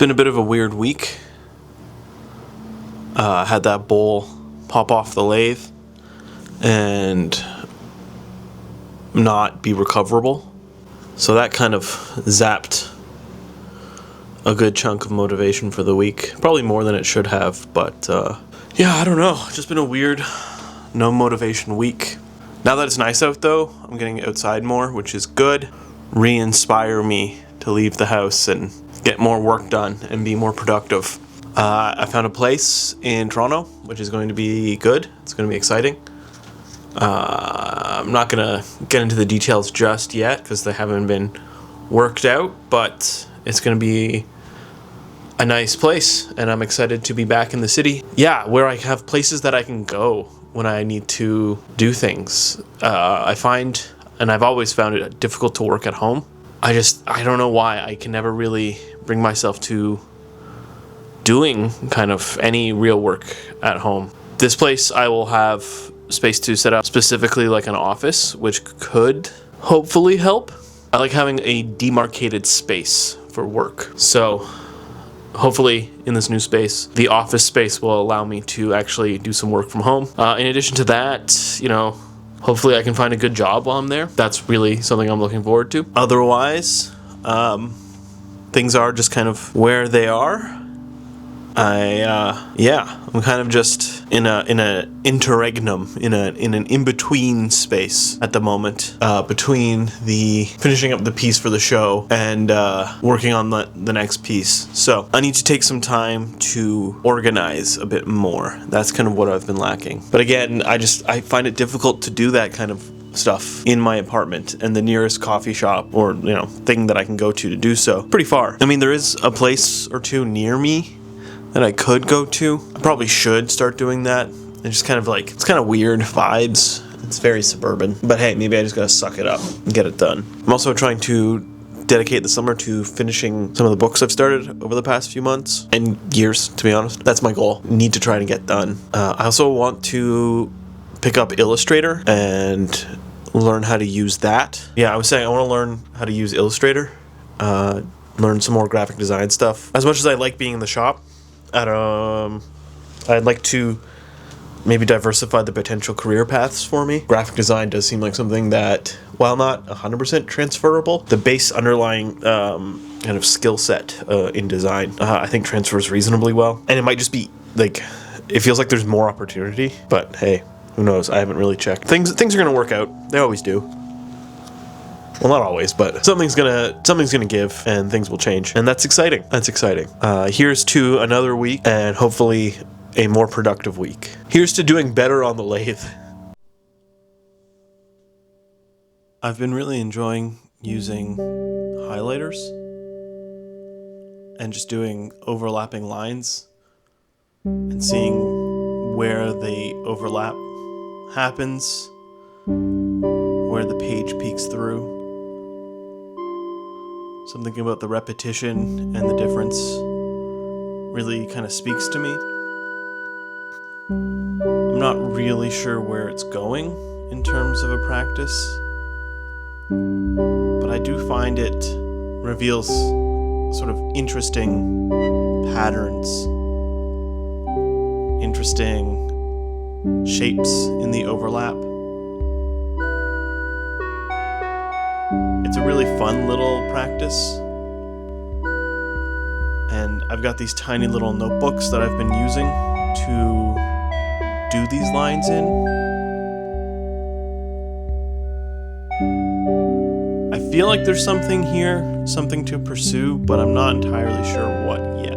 been a bit of a weird week. Had that bowl pop off the lathe and not be recoverable. So that kind of zapped a good chunk of motivation for the week. Probably more than it should have, but yeah, I don't know. Just been a weird, no motivation week. Now that it's nice out though, I'm getting outside more, which is good. Re-inspire me to leave the house and get more work done and be more productive. I found a place in Toronto, which is going to be good. It's going to be exciting. I'm not going to get into the details just yet because they haven't been worked out, but it's going to be a nice place, and I'm excited to be back in the city. Yeah, where I have places that I can go when I need to do things. I find, and I've always found it difficult to work at home. I don't know why. I can never really bring myself to doing kind of any real work at home. This place I will have space to set up specifically like an office, which could hopefully help. I like having a demarcated space for work. So hopefully in this new space, the office space will allow me to actually do some work from home. In addition to that, you know, hopefully I can find a good job while I'm there. That's really something I'm looking forward to. Otherwise, things are just kind of where they are. I'm kind of just in an interregnum, in an in-between space at the moment, between the finishing up the piece for the show and working on the next piece. So I need to take some time to organize a bit more. That's kind of what I've been lacking. But again, I find it difficult to do that kind of stuff in my apartment, and the nearest coffee shop or, you know, thing that I can go to do so pretty far. I mean, there is a place or two near me that I could go to. I probably should start doing that. It's just kind of like, it's kind of weird vibes. It's very suburban. But hey, maybe I just gotta suck it up and get it done. I'm also trying to dedicate the summer to finishing some of the books I've started over the past few months and years, to be honest. That's my goal. Need to try to get done. I also want to pick up Illustrator and learn how to use that. Yeah, I was saying I want to learn how to use Illustrator, learn some more graphic design stuff. As much as I like being in the shop, I'd like to maybe diversify the potential career paths for me. Graphic design does seem like something that, while not 100% transferable, the base underlying kind of skill set in design, I think transfers reasonably well. And it might just be like, it feels like there's more opportunity, but hey, who knows? I haven't really checked. Things are gonna work out. They always do. Well, not always, but something's gonna give, and things will change, and that's exciting. That's exciting. Here's to another week, and hopefully a more productive week. Here's to doing better on the lathe. I've been really enjoying using highlighters and just doing overlapping lines and seeing where the overlap happens, where the page peeks through. Something about the repetition and the difference really kind of speaks to me. I'm not really sure where it's going in terms of a practice, but I do find it reveals sort of interesting patterns, interesting shapes in the overlap. It's a really fun little practice, and I've got these tiny little notebooks that I've been using to do these lines in. I feel like there's something here, something to pursue, but I'm not entirely sure what yet.